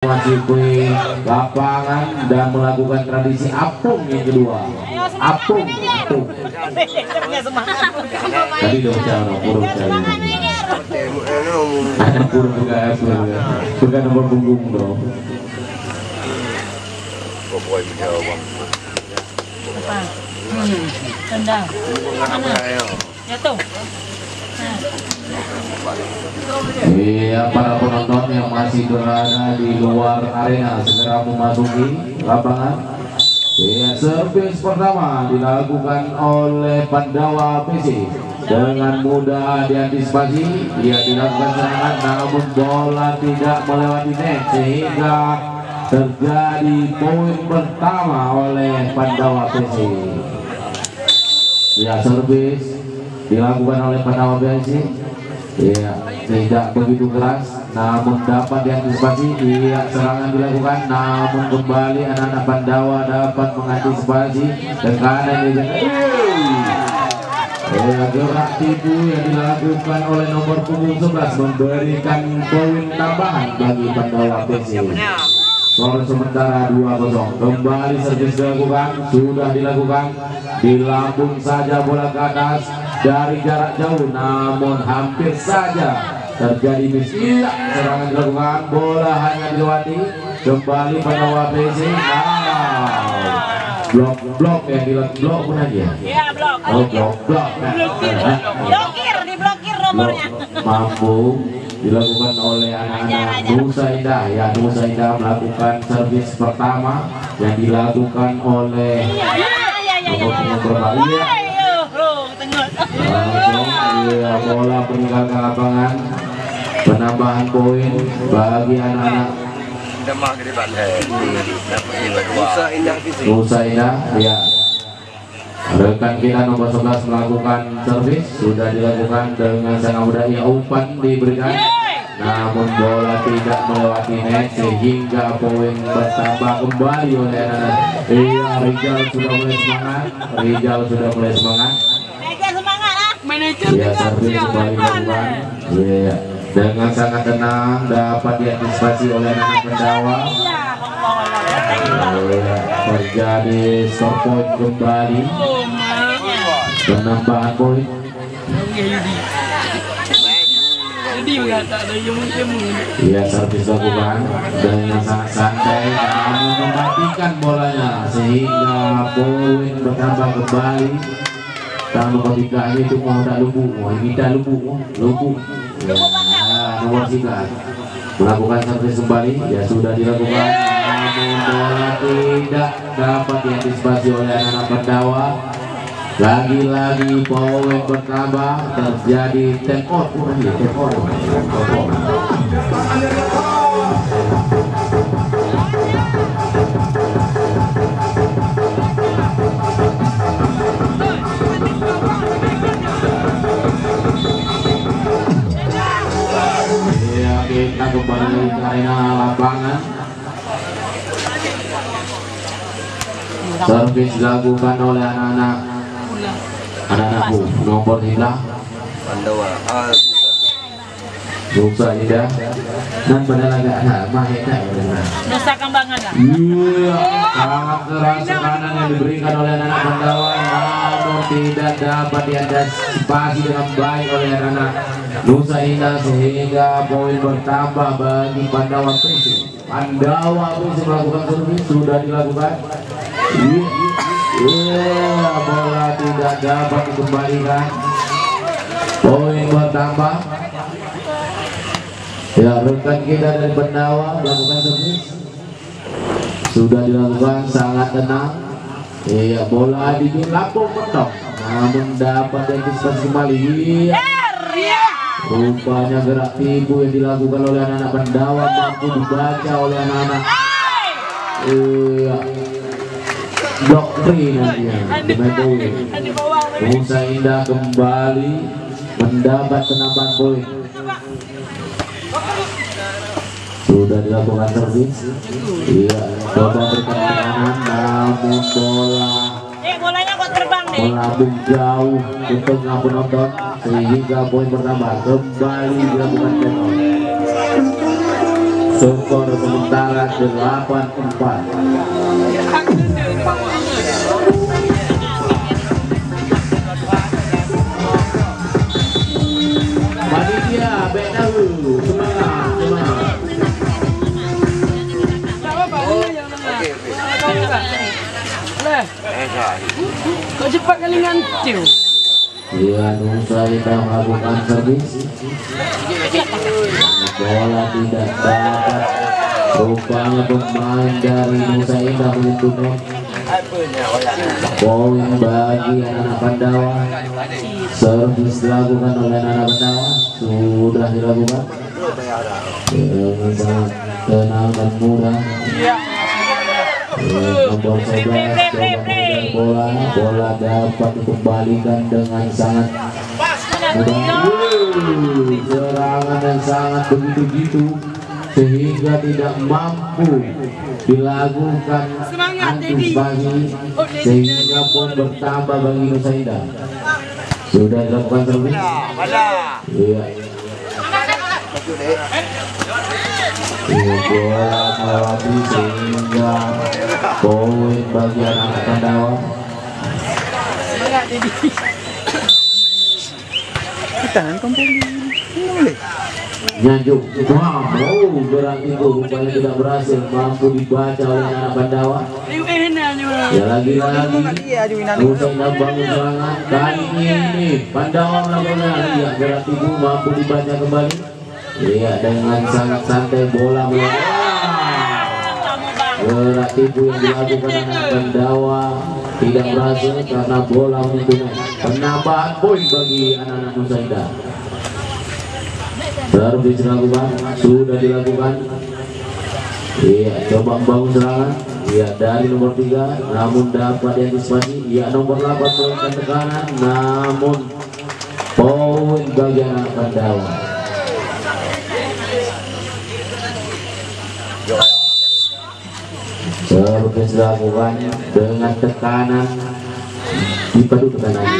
memasuki lapangan dan melakukan tradisi apung yang kedua. Apung. Tadi udah bicara burung cari. Ada burung bukan nomor punggung dong. Tendang. Jatuh. Iya, para penonton yang masih berada di luar arena segera memasuki lapangan. Iya, servis pertama dilakukan oleh Pandawa PC dengan mudah diantisipasi. Ia dilakukan serangan, namun bola tidak melewati net sehingga terjadi poin pertama oleh Pandawa PC. Ya, servis dilakukan oleh Pandawa PC. Iya, tidak begitu keras, namun dapat diantisipasi. Iya, serangan dilakukan, namun kembali anak-anak Pandawa dapat mengantisipasi tekanan yang gerak tipu yang dilakukan oleh nomor punggung 11 memberikan poin tambahan bagi Pandawa PC. Skor sementara 2-0. Kembali servis dilakukan, sudah dilakukan, dilambung saja bola ke atas dari jarak jauh, namun hampir saja terjadi miss. Iya, serangan dilakukan, bola hanya dilewati. Kembali Pandawa PC. Blok yang dilakukan, blok pun aja. Iya, blok. Oh, blok. Diblokir nomornya. Mampu dilakukan oleh anak-anak Nusa Indah. Ya, Nusa Indah melakukan servis pertama yang dilakukan oleh iya, bola meninggalkan lapangan. Penambahan poin bagi anak-anak Nusa Indah. Ya, rekan kita nomor 11 melakukan servis, sudah dilakukan dengan sangat mudah. Ya, umpan diberikan, namun bola tidak melewati net sehingga poin bertambah kembali oleh anak-anak. Iya, Rijal sudah mulai semangat. Iya, servis kembali dilakukan. Iya, dengan sangat tenang dapat diantisipasi oleh anak-anak Pandawa. Terjadi skor poin kembali, penambahan poin. Iya, servis lakukan dengan sangat santai, namun mematikan bolanya sehingga poin bertambah kembali. Tang nomor 3 itu mau tak lumpuh, kita lumpuh. Ya, nomor 3 melakukan servis kembali. Ya, sudah dilakukan, namun bola tidak dapat diantisipasi oleh anak-anak Pandawa. Lagi-lagi poin bertambah, terjadi take out. Kita kembali ke arena lapangan. Servis dilakukan oleh anak-anak nomor 3 Pandawa Nusa Indah dan Pandawa Nusa Kambangan lah. Iya, sangat keras tekanan yang diberikan oleh anak-anak Pandawa, namun tidak dapat diantisipasi dengan baik oleh anak-anak Nusa Indah sehingga poin bertambah bagi Pandawa PC. Pandawa PC melakukan servis, sudah dilakukan. Iya, bola tidak dapat dikembalikan. Poin bertambah. Ya, rekan kita dari Pandawa melakukan servis, sudah dilakukan sangat tenang. Iya, bola dilambung mentok, namun dapat diantisipasi kembali. Iya, rupanya gerak tipu yang dilakukan oleh anak-anak Pandawa mampu dibaca oleh anak-anak. Iya, doktrin Nusa Indah kembali mendapat penambahan poin. Sudah dilakukan servis. Iya, coba berikan tekanan, namun bolanya kok terbang nih. melambung jauh untuk penonton sehingga poin bertambah. Kembali dilakukan take out. skor sementara 8-4. Panitia Benahu, semangat, semangat. Kok cepat kali ngancil? Ya, Nusaidah melakukan servis. Bola tidak dapat. Rupanya pemain dari Nusaidah menyentuh net. Poin bagi anak-anak Pandawa. Servis dilakukan oleh anak-anak Pandawa. Sudah dilakukan dengan sangat tenang dan mudah. Nomor 11 bola dapat dikembalikan dengan sangat mudah. Serangan yang sangat begitu-gitu sehingga tidak mampu dilakukan antisipasi sehingga pun bertambah bagi Nusaidah. Sudah dilakukan servis. Iya. Bola melewati sehingga poin bagi anak Pandawa. Tangan kembali. Boleh. Nyanjuk, wow, berat itu rupanya tidak berhasil mampu dibaca oleh anak Pandawa. Ya lagi-lagi Nusaidah bangun serangan. Kali ini Pandawa melakukan ya berat itu mampu dibaca kembali. Iya, dengan sangat santai bola berat tipu yang dilakukan anak Pandawa tidak berhasil karena bola menyentuh net. Penambahan poin bagi anak-anak Nusaidah. Servis dilakukan, sudah dilakukan. Iya, coba membangun serangan. Iya, dari nomor 3 namun dapat diantisipasi. Iya, nomor 8 melakukan tekanan namun poin bagi anak Pandawa. Servis dilakukan dengan tekanan dipadu tekanannya.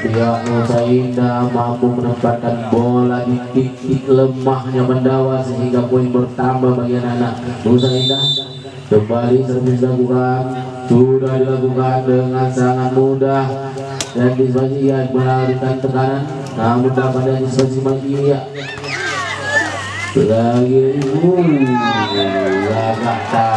Pihak Nusaidah mampu menempatkan bola di titik lemahnya Pandawa sehingga poin bertambah bagi anak Nusaidah. Kembali servis dilakukan, sudah dilakukan dengan sangat mudah dan disebasi ia melarikan tekanan namun dapat diantisipasi lagi ya. Lagi kata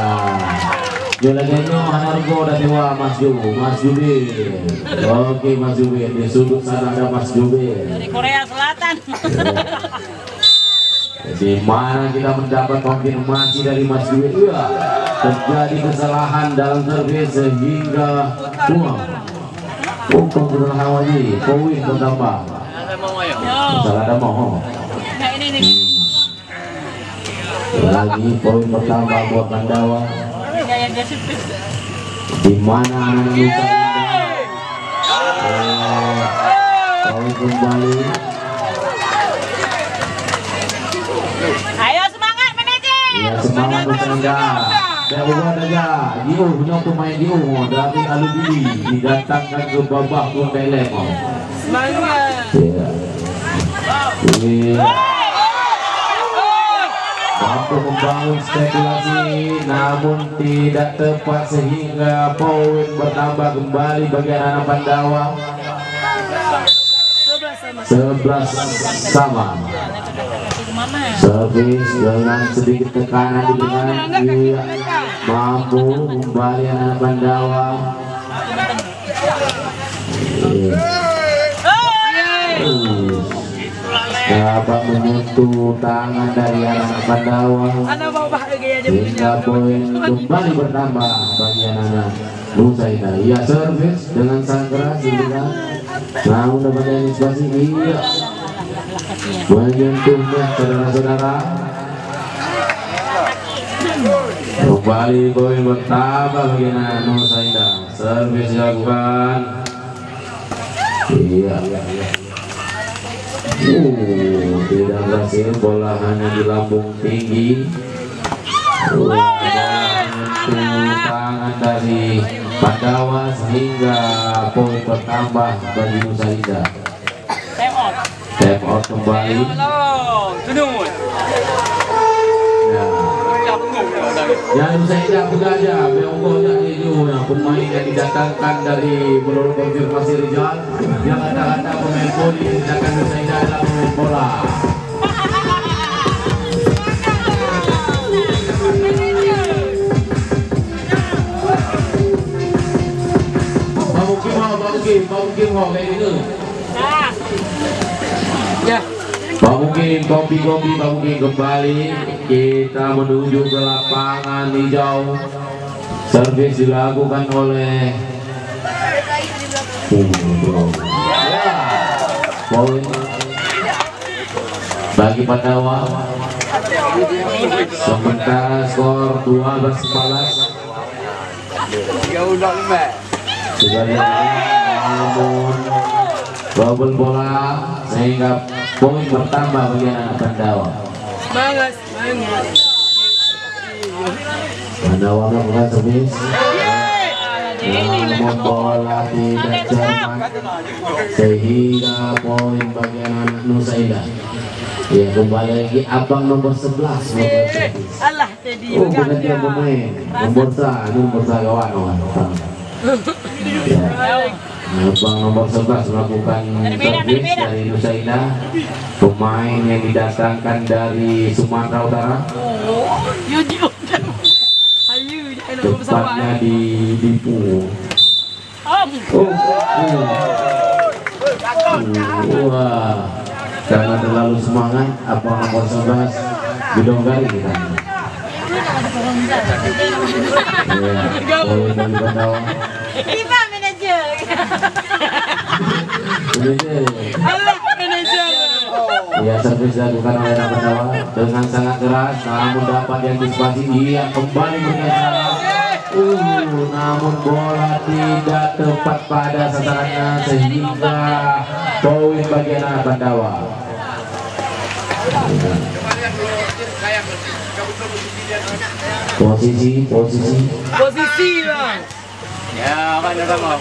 Jolagenyo Hanargo dari Mas Jubir. Oke Mas Jubir, di sudut sana ada Mas Jubir Dari Korea Selatan. Di mana kita mendapat konfirmasi dari Mas Jubir. Iya, terjadi kesalahan dalam servis sehingga buang. Kesalahan lagi, poin bertambah. Salah ada mau. Nah ini nih. Lagi poin bertambah buat Pandawa. Di mana anak Nusaidah poin kembali. Ayo semangat manajer. Ya semangat Nusaidah. Dapat aja. Dio punya pemain Dio dari Alubili didatangkan ke babak Thailand. Semangat. Ya. Mampu membangun spekulasi namun tidak tepat sehingga poin bertambah kembali bagi anak Pandawa. 11 sama. Servis dengan sedikit tekanan di tengah mampu kembali anak Pandawa. Dapat menyentuh tangan dari anak Pandawa hingga poin kembali bertambah bagi anak Nusaidah. Ia servis dengan sangat keras juga namun dapat antisipasi. Iya, menyentuhnya saudara-saudara. Kembali poin bertambah bagi anak Nusaidah. Servis dilakukan. Iya. Tidak berhasil, bola hanya di lambung tinggi. Tangan dari Pandawa sehingga poin bertambah bagi Nusaidah. Time out kembali. Halo, tunut. Ya. Yang saya tidak bekerja, Beonggonya itu pemain yang didatangkan dari menurut konfirmasi Rizal yang kata-kata pemain poli tindakan Nusaida adalah pemain bola. Bau Kim kayak gitu. Ya. Bau Kim, kopi kembali. Kita menuju ke lapangan hijau. Servis dilakukan oleh poin bagi Pandawa. Sementara skor 12-14. Sudah namun double bola sehingga poin bertambah bagi anak Pandawa. Semangat. Pandawa melakukan servis. Namun bola tidak cermat sehingga poin bagi anak Nusaida. Ya, kembali lagi abang nomor 11 melakukan servis. Alah tadi. Oh, bukan dia pemain. Nomor sa kawan. Ya. Abang nomor 11 melakukan servis dari Nusaida, pemain yang didatangkan dari Sumatera Utara. Tepatnya di Dipu. Wah, karena terlalu semangat, abang nomor 11 didonggari kita. Ya, poin bagi Pandawa. Lima manajer. Allah manajer. Ya, servis dilakukan oleh anak Pandawa dengan sangat keras, namun dapat diantisipasi. Dia kembali bergerak. Namun bola tidak tepat pada sasarannya sehingga poin bagi anak Pandawa. Posisi Posisi lah. Ya, kan sama.